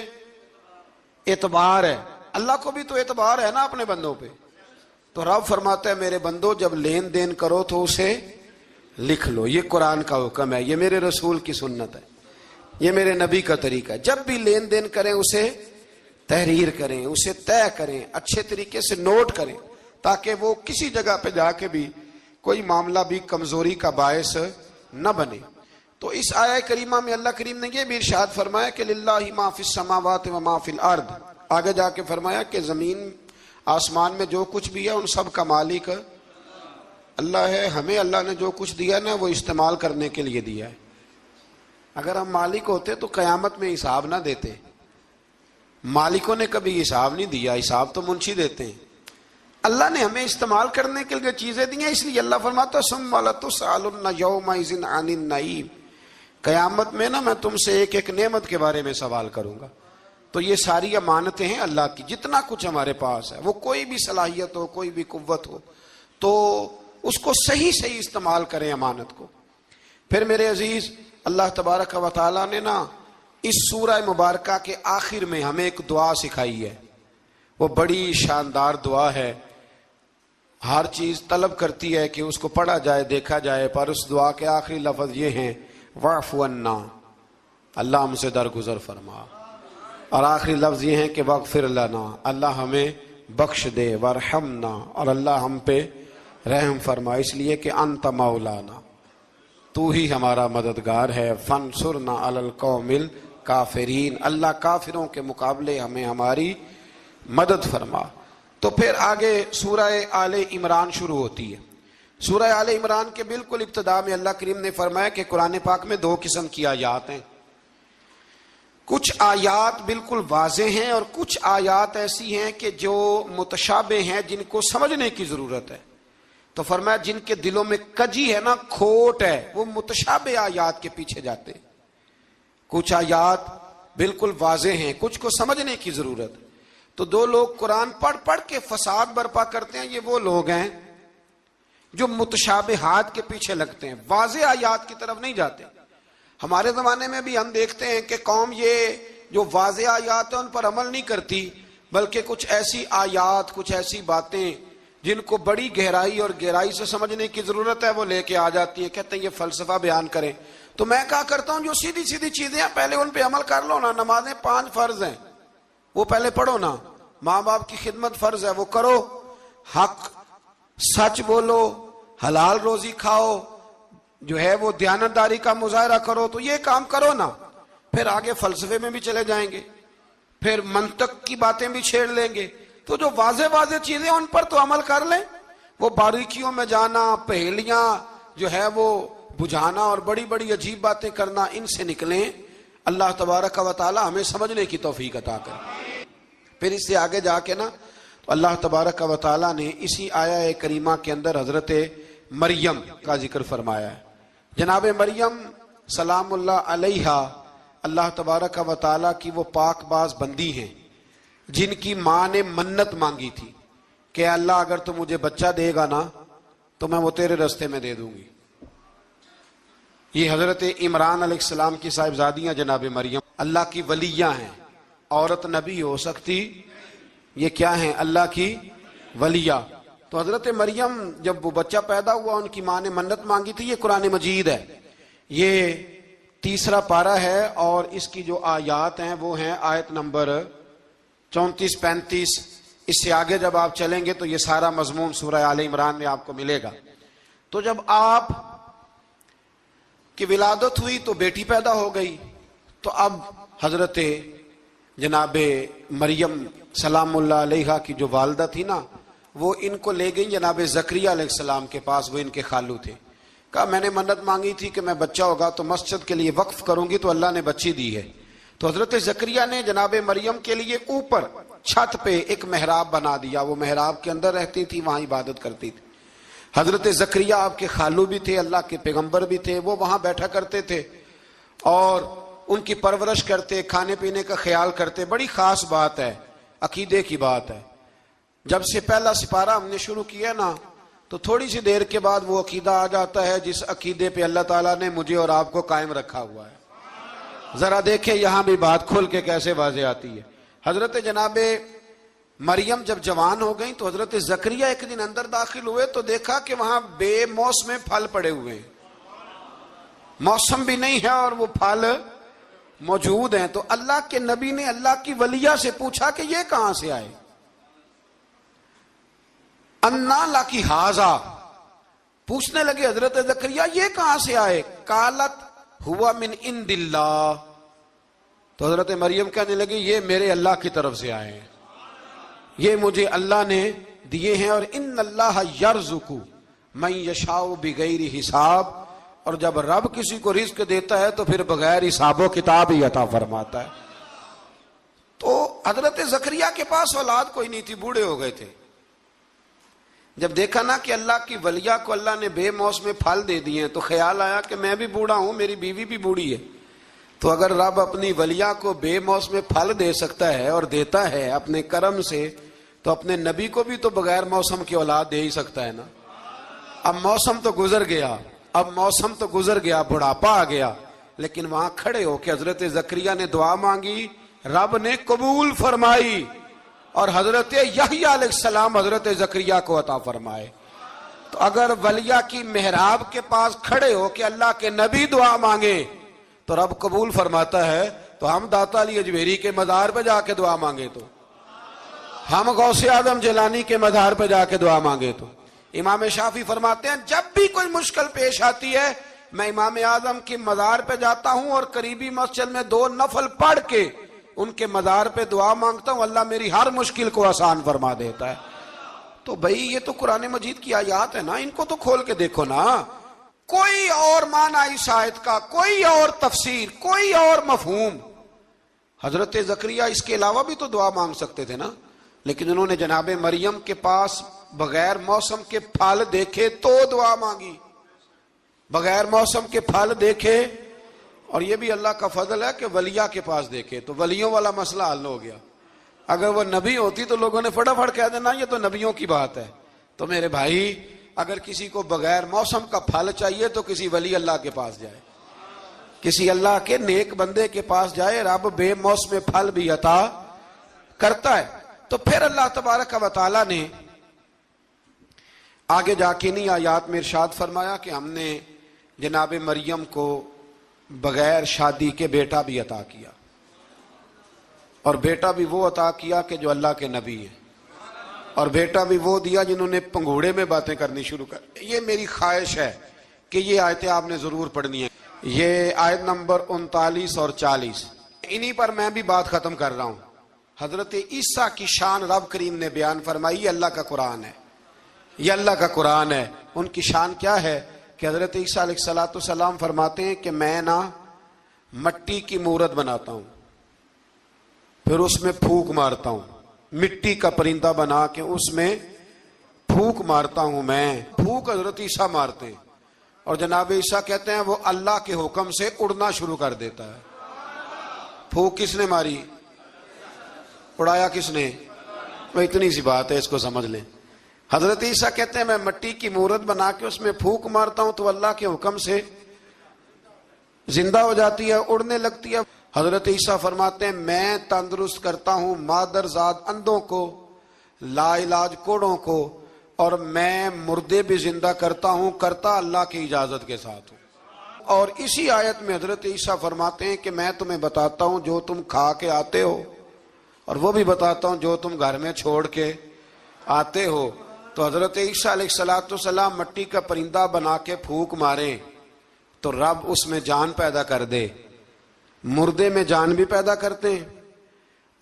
اعتبار ہے. اللہ کو بھی تو اعتبار ہے نا اپنے بندوں پہ. تو رب فرماتا ہے میرے بندو جب لین دین کرو تو اسے لکھ لو. یہ قرآن کا حکم ہے, یہ میرے رسول کی سنت ہے, یہ میرے نبی کا طریقہ ہے. جب بھی لین دین کریں اسے تحریر کریں, اسے طے کریں, اچھے طریقے سے نوٹ کریں, تاکہ وہ کسی جگہ پہ جا کے بھی کوئی معاملہ بھی کمزوری کا باعث نہ بنے. تو اس آیہ کریمہ میں اللہ کریم نے یہ بھی ارشاد فرمایا کہ للہ ما فی السماوات و ما فی الارض، آگے جا کے فرمایا کہ زمین آسمان میں جو کچھ بھی ہے ان سب کا مالک اللہ ہے. ہمیں اللہ نے جو کچھ دیا نا وہ استعمال کرنے کے لیے دیا ہے. اگر ہم مالک ہوتے تو قیامت میں حساب نہ دیتے. مالکوں نے کبھی حساب نہیں دیا، حساب تو منشی دیتے ہیں. اللہ نے ہمیں استعمال کرنے کے لیے چیزیں دی ہیں، اس لیے اللہ فرماتا ثم لتسألن یومئذ عن النعیم، قیامت میں نا میں تم سے ایک ایک نعمت کے بارے میں سوال کروں گا. تو یہ ساری امانتیں ہیں اللہ کی، جتنا کچھ ہمارے پاس ہے، وہ کوئی بھی صلاحیت ہو، کوئی بھی قوت ہو، تو اس کو صحیح صحیح استعمال کریں امانت کو. پھر میرے عزیز، اللہ تبارک و تعالیٰ نے نا اس سورہ مبارکہ کے آخر میں ہمیں ایک دعا سکھائی ہے. وہ بڑی شاندار دعا ہے، ہر چیز طلب کرتی ہے کہ اس کو پڑھا جائے، دیکھا جائے، پر اس دعا کے آخری لفظ یہ ہیں واعف عنا، اللہ ہم سے درگزر فرما، اور آخری لفظ یہ ہیں کہ واغفر لنا، اللہ ہمیں بخش دے، وارحمنا، اور اللہ ہم پہ رحم فرما، اس لیے کہ انت مولانا، تو ہی ہمارا مددگار ہے، فانصرنا علی القوم الکافرین، اللہ کافروں کے مقابلے ہمیں ہماری مدد فرما. تو پھر آگے سورہ آل عمران شروع ہوتی ہے. سورہ آل عمران کے بالکل ابتدا میں اللہ کریم نے فرمایا کہ قرآن پاک میں 2 قسم کی آیات ہیں. کچھ آیات بالکل واضح ہیں اور کچھ آیات ایسی ہیں کہ جو متشابہ ہیں، جن کو سمجھنے کی ضرورت ہے. تو فرمایا جن کے دلوں میں کجی ہے نا، کھوٹ ہے، وہ متشابہ آیات کے پیچھے جاتے ہیں. کچھ آیات بالکل واضح ہیں، کچھ کو سمجھنے کی ضرورت. تو 2 لوگ قرآن پڑھ پڑھ کے فساد برپا کرتے ہیں، یہ وہ لوگ ہیں جو متشابہات کے پیچھے لگتے ہیں، واضح آیات کی طرف نہیں جاتے. ہمارے زمانے میں بھی ہم دیکھتے ہیں کہ قوم یہ جو واضح آیات ہیں ان پر عمل نہیں کرتی، بلکہ کچھ ایسی آیات، کچھ ایسی باتیں جن کو بڑی گہرائی سے سمجھنے کی ضرورت ہے وہ لے کے آ جاتی ہیں، کہتے ہیں یہ فلسفہ بیان کریں. تو میں کہا کرتا ہوں جو سیدھی سیدھی چیزیں ہیں پہلے ان پہ عمل کر لو نا. نمازیں 5 فرض ہیں، وہ پہلے پڑھو نا. ماں باپ کی خدمت فرض ہے، وہ کرو. حق سچ بولو، حلال روزی کھاؤ، جو ہے وہ دیانتداری کا مظاہرہ کرو. تو یہ کام کرو نا. پھر آگے فلسفے میں بھی چلے جائیں گے، پھر منطق کی باتیں بھی چھیڑ لیں گے. تو جو واضح چیزیں ان پر تو عمل کر لیں. وہ باریکیوں میں جانا، پہیلیاں جو ہے وہ بجھانا اور بڑی بڑی عجیب باتیں کرنا، ان سے نکلیں. اللہ تبارک و تعالی ہمیں سمجھنے کی توفیق عطا کرے. پھر اس سے آگے جا کے نا اللہ تبارک و تعالی نے اسی آیہ کریمہ کے اندر حضرت مریم کا ذکر فرمایا ہے. جناب مریم سلام اللہ علیہا اللہ تبارک و تعالی کی وہ پاک باز بندی ہیں جن کی ماں نے منت مانگی تھی کہ اللہ اگر تو مجھے بچہ دے گا نا تو میں وہ تیرے رستے میں دے دوں گی. یہ حضرت عمران علیہ السلام کی صاحبزادیاں جناب مریم اللہ کی ولیاں ہیں. عورت نبی ہو سکتی، یہ کیا ہیں؟ اللہ کی ولیہ. تو حضرت مریم جب وہ بچہ پیدا ہوا ان کی ماں نے منت مانگی تھی. یہ قرآن مجید ہے، یہ 3 پارہ ہے اور اس کی جو آیات ہیں وہ ہیں آیت نمبر 34-35. اس سے آگے جب آپ چلیں گے تو یہ سارا مضمون سورہ آل عمران میں آپ کو ملے گا. تو جب آپ کی ولادت ہوئی تو بیٹی پیدا ہو گئی. تو اب حضرت جناب مریم سلام اللہ علیہا کی جو والدہ تھی نا، وہ ان کو لے گئی جناب زکریا علیہ السلام کے پاس. وہ ان کے خالو تھے. کہا میں نے منت مانگی تھی کہ میں بچہ ہوگا تو مسجد کے لیے وقف کروں گی، تو اللہ نے بچی دی ہے. تو حضرت زکریا نے جناب مریم کے لیے اوپر چھت پہ ایک محراب بنا دیا. وہ محراب کے اندر رہتی تھی، وہاں عبادت کرتی تھی. حضرت زکریا آپ کے خالو بھی تھے، اللہ کے پیغمبر بھی تھے. وہ وہاں بیٹھا کرتے تھے اور ان کی پرورش کرتے، کھانے پینے کا خیال کرتے. بڑی خاص بات ہے، عقیدے کی بات ہے. جب سے پہلا سپارہ ہم نے شروع کیا نا تو تھوڑی سی دیر کے بعد وہ عقیدہ آ جاتا ہے جس عقیدے پہ اللہ تعالیٰ نے مجھے اور آپ کو قائم رکھا ہوا ہے. ذرا دیکھیں یہاں بھی بات کھل کے کیسے واضح آتی ہے. حضرت جناب مریم جب جوان ہو گئیں تو حضرت زکریا ایک دن اندر داخل ہوئے تو دیکھا کہ وہاں بے موسم پھل پڑے ہوئے ہیں. موسم بھی نہیں ہے اور وہ پھل موجود ہیں. تو اللہ کے نبی نے اللہ کی ولیہ سے پوچھا کہ یہ کہاں سے آئے؟ انا لکی ھذا، پوچھنے لگے حضرت زکریا یہ کہاں سے آئے؟ قالت ہوا من عند اللہ. تو حضرت مریم کہنے لگی یہ میرے اللہ کی طرف سے آئے ہیں, یہ مجھے اللہ نے دیے ہیں. اور ان اللہ یرزق من یشاء بغیر حساب, اور جب رب کسی کو رزق دیتا ہے تو پھر بغیر حساب و کتاب ہی عطا فرماتا ہے. تو حضرت زکریا کے پاس اولاد کوئی نہیں تھی, بوڑھے ہو گئے تھے. جب دیکھا نا کہ اللہ کی ولیہ کو اللہ نے بے موسم پھل دے دیے تو خیال آیا کہ میں بھی بوڑھا ہوں, میری بیوی بھی بوڑھی ہے, تو اگر رب اپنی ولیہ کو بے موسم پھل دے سکتا ہے اور دیتا ہے اپنے کرم سے, تو اپنے نبی کو بھی تو بغیر موسم کی اولاد دے ہی سکتا ہے نا. اب موسم تو گزر گیا, بڑھاپا آ گیا, لیکن وہاں کھڑے ہو کے حضرت زکریا نے دعا مانگی, رب نے قبول فرمائی, اور حضرت یحییٰ علیہ السلام حضرت زکریا کو عطا فرمائے. تو اگر ولیہ کی محراب کے پاس کھڑے ہو کے اللہ کے نبی دعا مانگے تو رب قبول فرماتا ہے, تو ہم داتا علی اجمیری کے مزار پہ جا کے دعا مانگے, تو ہم غوث اعظم جیلانی کے مزار پہ جا کے دعا مانگے, تو امام شافعی فرماتے ہیں جب بھی کوئی مشکل پیش آتی ہے میں امام اعظم کے مزار پہ جاتا ہوں اور قریبی مسجد میں 2 نفل پڑھ کے ان کے مزار پہ دعا مانگتا ہوں, اللہ میری ہر مشکل کو آسان فرما دیتا ہے. تو بھائی یہ تو قرآن مجید کی آیات ہے نا, ان کو تو کھول کے دیکھو نا. کوئی اور معنی اس آیت کا, کوئی اور تفسیر, کوئی اور مفہوم. حضرت زکریا اس کے علاوہ بھی تو دعا مانگ سکتے تھے نا, لیکن انہوں نے جناب مریم کے پاس بغیر موسم کے پھل دیکھے تو دعا مانگی, بغیر موسم کے پھل دیکھے. اور یہ بھی اللہ کا فضل ہے کہ ولیہ کے پاس دیکھے, تو ولیوں والا مسئلہ حل ہو گیا. اگر وہ نبی ہوتی تو لوگوں نے فٹافٹ کہہ دینا یہ تو نبیوں کی بات ہے. تو میرے بھائی اگر کسی کو بغیر موسم کا پھل چاہیے تو کسی ولی اللہ کے پاس جائے, کسی اللہ کے نیک بندے کے پاس جائے, رب بے موسم پھل بھی عطا کرتا ہے. تو پھر اللہ تبارک و تعالیٰ نے آگے جا کے نہیں آیات میں ارشاد فرمایا کہ ہم نے جناب مریم کو بغیر شادی کے بیٹا بھی عطا کیا, اور بیٹا بھی وہ عطا کیا کہ جو اللہ کے نبی ہیں, اور بیٹا بھی وہ دیا جنہوں نے پنگوڑے میں باتیں کرنی شروع کر. یہ میری خواہش ہے کہ یہ آیتیں آپ نے ضرور پڑھنی ہیں. یہ آیت نمبر 39 اور 40, انہی پر میں بھی بات ختم کر رہا ہوں. حضرت عیسیٰ کی شان رب کریم نے بیان فرمائی, یہ اللہ کا قرآن ہے, یہ اللہ کا قرآن ہے. ان کی شان کیا ہے کہ حضرت عیسیٰ علیہ السلام فرماتے ہیں کہ میں نا مٹی کی مورت بناتا ہوں, پھر اس میں پھونک مارتا ہوں, مٹی کا پرندہ بنا کے اس میں پھونک مارتا ہوں میں. پھونک حضرت عیسیٰ مارتے ہیں, اور جناب عیسیٰ کہتے ہیں وہ اللہ کے حکم سے اڑنا شروع کر دیتا ہے. پھونک کس نے ماری, اڑایا کس نے؟ وہ اتنی سی بات ہے, اس کو سمجھ لیں. حضرت عیسیٰ کہتے ہیں میں مٹی کی مورت بنا کے اس میں پھونک مارتا ہوں تو اللہ کے حکم سے زندہ ہو جاتی ہے, اڑنے لگتی ہے. حضرت عیسیٰ فرماتے ہیں میں تندرست کرتا ہوں مادرزاد اندھوں کو, لا علاج کوڑوں کو, اور میں مردے بھی زندہ کرتا ہوں, کرتا اللہ کی اجازت کے ساتھ ہوں. اور اسی آیت میں حضرت عیسیٰ فرماتے ہیں کہ میں تمہیں بتاتا ہوں جو تم کھا کے آتے ہو, اور وہ بھی بتاتا ہوں جو تم گھر میں چھوڑ کے آتے ہو. تو حضرت عیسیٰ علیہ السلام مٹی کا پرندہ بنا کے پھونک مارے تو رب اس میں جان پیدا کر دے, مردے میں جان بھی پیدا کرتے ہیں.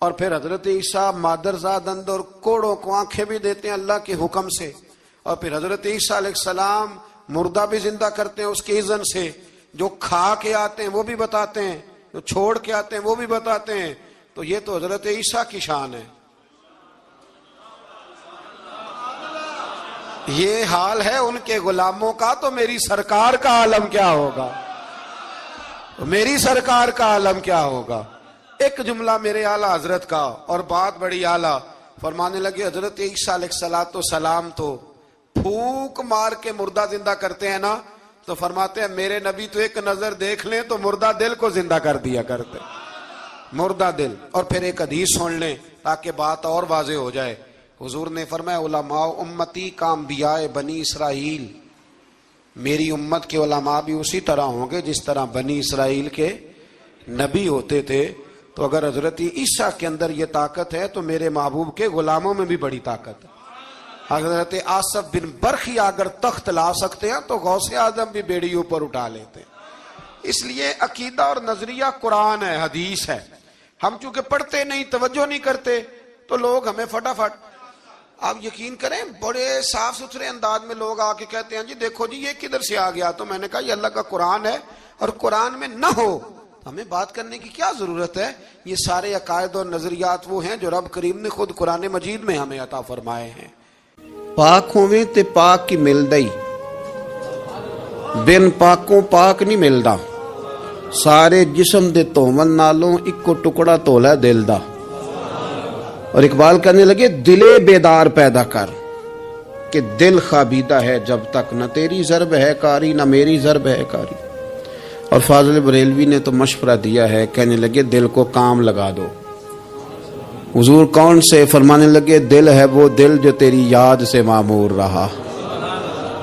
اور پھر حضرت عیسیٰ مادرزاد اندھ اور کوڑوں کو آنکھیں بھی دیتے ہیں اللہ کے حکم سے. اور پھر حضرت عیسیٰ علیہ السلام مردہ بھی زندہ کرتے ہیں اس کے اذن سے. جو کھا کے آتے ہیں وہ بھی بتاتے ہیں, جو چھوڑ کے آتے ہیں وہ بھی بتاتے ہیں. تو یہ تو حضرت عیسیٰ کی شان ہے. یہ حال ہے ان کے غلاموں کا, تو میری سرکار کا عالم کیا ہوگا, میری سرکار کا عالم کیا ہوگا. ایک جملہ میرے اعلیٰ حضرت کا, اور بات بڑی اعلیٰ, فرمانے لگے حضرت عیسیٰ علیہ السلام تو پھونک مار کے مردہ زندہ کرتے ہیں نا, تو فرماتے ہیں میرے نبی تو ایک نظر دیکھ لیں تو مردہ دل کو زندہ کر دیا کرتے, مردہ دل. اور پھر ایک حدیث سن لیں تاکہ بات اور واضح ہو جائے. حضور نے فرمایا علماء امتی کا انبیاء بنی اسرائیل, میری امت کے علماء بھی اسی طرح ہوں گے جس طرح بنی اسرائیل کے نبی ہوتے تھے. تو اگر حضرت عیسیٰ کے اندر یہ طاقت ہے تو میرے محبوب کے غلاموں میں بھی بڑی طاقت ہے. حضرت آصف بن برخی اگر تخت لا سکتے ہیں تو غوث اعظم بھی بیڑی اوپر اٹھا لیتے ہیں. اس لیے عقیدہ اور نظریہ قرآن ہے، حدیث ہے. ہم چونکہ پڑھتے نہیں، توجہ نہیں کرتے، تو لوگ ہمیں فٹافٹ، آپ یقین کریں بڑے صاف ستھرے انداز میں لوگ آ کے کہتے ہیں جی دیکھو جی یہ کدھر سے آ گیا. تو میں نے کہا یہ اللہ کا قرآن ہے، اور قرآن میں نہ ہو ہمیں بات کرنے کی کیا ضرورت ہے. یہ سارے عقائد اور نظریات وہ ہیں جو رب کریم نے خود قرآن مجید میں ہمیں عطا فرمائے ہیں. پاک ہوویں تے پاک کی ملدی، بن پاکوں پاک نہیں ملدا. سارے جسم دے تومن نالوں اکو ٹکڑا تولا دل دا. اور اقبال کہنے لگے دلے بیدار پیدا کر کہ دل خوابیدہ ہے جب تک نہ تیری ضرب ہے کاری نہ میری ضرب ہے کاری. اور فاضل بریلوی نے تو مشورہ دیا ہے، کہنے لگے دل کو کام لگا دو. حضور کون سے؟ فرمانے لگے دل ہے وہ دل جو تیری یاد سے معمور رہا،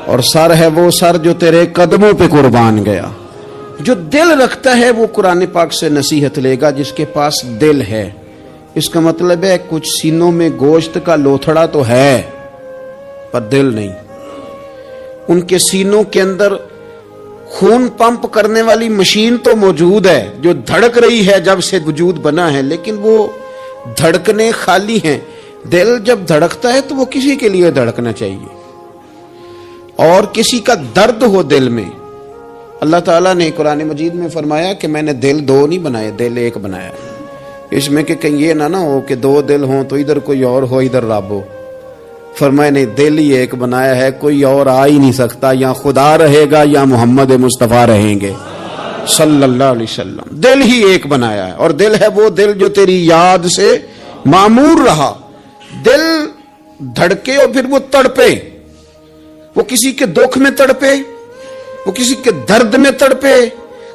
اور سر ہے وہ سر جو تیرے قدموں پہ قربان گیا. جو دل رکھتا ہے وہ قرآن پاک سے نصیحت لے گا جس کے پاس دل ہے. اس کا مطلب ہے کچھ سینوں میں گوشت کا لوتھڑا تو ہے پر دل نہیں. ان کے سینوں کے اندر خون پمپ کرنے والی مشین تو موجود ہے جو دھڑک رہی ہے جب سے وجود بنا ہے، لیکن وہ دھڑکنے خالی ہیں. دل جب دھڑکتا ہے تو وہ کسی کے لیے دھڑکنا چاہیے، اور کسی کا درد ہو دل میں. اللہ تعالیٰ نے قرآن مجید میں فرمایا کہ میں نے دل دو نہیں بنائے، دل ایک بنایا. اس میں کہ کہیں یہ نہ ہو کہ دو دل ہوں تو ادھر کوئی اور ہو ادھر رب ہو. فرمایا نہیں، دل ہی ایک بنایا ہے، کوئی اور آ ہی نہیں سکتا. یا خدا رہے گا یا محمد مصطفیٰ رہیں گے صلی اللہ علیہ وسلم. دل ہی ایک بنایا ہے، اور دل ہے وہ دل جو تیری یاد سے معمور رہا. دل دھڑکے اور پھر وہ تڑپے، وہ کسی کے دکھ میں تڑپے، وہ کسی کے درد میں تڑپے،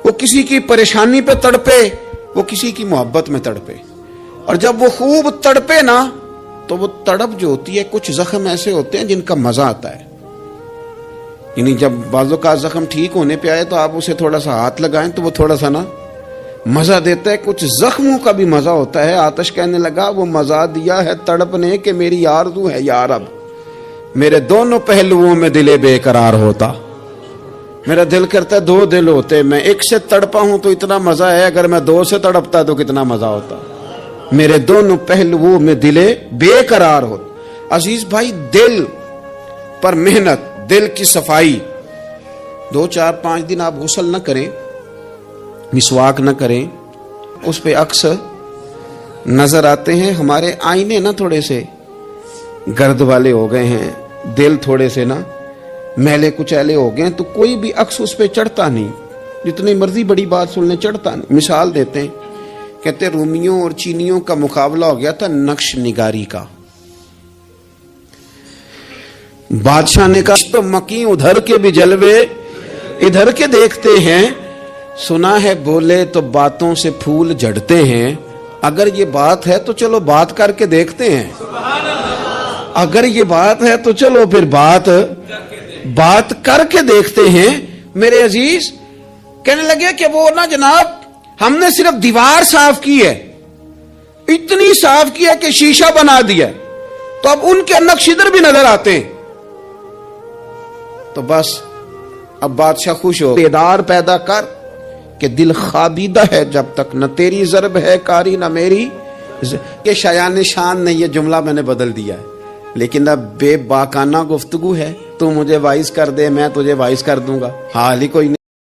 وہ کسی کی پریشانی پہ تڑپے، وہ کسی کی محبت میں تڑپے. اور جب وہ خوب تڑپے نا تو وہ تڑپ جو ہوتی ہے، کچھ زخم ایسے ہوتے ہیں جن کا مزہ آتا ہے. یعنی جب بازو کا زخم ٹھیک ہونے پہ آئے تو آپ اسے تھوڑا سا ہاتھ لگائیں تو وہ تھوڑا سا نا مزہ دیتا ہے. کچھ زخموں کا بھی مزہ ہوتا ہے. آتش کہنے لگا وہ مزہ دیا ہے تڑپ نے کہ میری آرزو ہے یا رب میرے دونوں پہلوؤں میں دل بے قرار ہوتا. میرا دل کرتا ہے دو دل ہوتے، میں ایک سے تڑپا ہوں تو اتنا مزہ ہے، اگر میں دو سے تڑپتا تو کتنا مزہ ہوتا. میرے دونوں پہلوؤں میں دل بے قرار ہو. عزیز بھائی، دل پر محنت، دل کی صفائی. 2 4 5 دن آپ غسل نہ کریں، مسواک نہ کریں، اس پہ عکس نظر آتے ہیں. ہمارے آئینے نا تھوڑے سے گرد والے ہو گئے ہیں، دل تھوڑے سے نا میلے کچیلے ہو گئے ہیں، تو کوئی بھی عکس اس پہ چڑھتا نہیں. جتنی مرضی بڑی بات سن لیں چڑھتا نہیں. مثال دیتے ہیں، کہتے رومیوں اور چینیوں کا مقابلہ ہو گیا تھا نقش نگاری کا. بادشاہ نے کہا تو مکی ادھر کے بھی جلوے ادھر کے دیکھتے ہیں. سنا ہے بولے تو باتوں سے پھول جھڑتے ہیں. اگر یہ بات ہے تو چلو بات کر کے دیکھتے ہیں. اگر یہ بات ہے تو چلو پھر بات کر کے دیکھتے ہیں. میرے عزیز کہنے لگے کہ وہ نا جناب ہم نے صرف دیوار صاف کی ہے، اتنی صاف کی ہے کہ شیشہ بنا دیا، تو اب ان کے نقش ادھر بھی نظر آتے ہیں. تو بس اب بادشاہ خوش ہو. بیدار پیدا کر کہ دل خوابیدہ ہے جب تک نہ تیری ضرب ہے کاری نہ میری. کہ شایان شان نے یہ جملہ میں نے بدل دیا ہے، لیکن اب بے باکانہ گفتگو ہے. تو مجھے وائز کر دے، میں تجھے وائز کر دوں گا، حال ہی کوئی نہیں.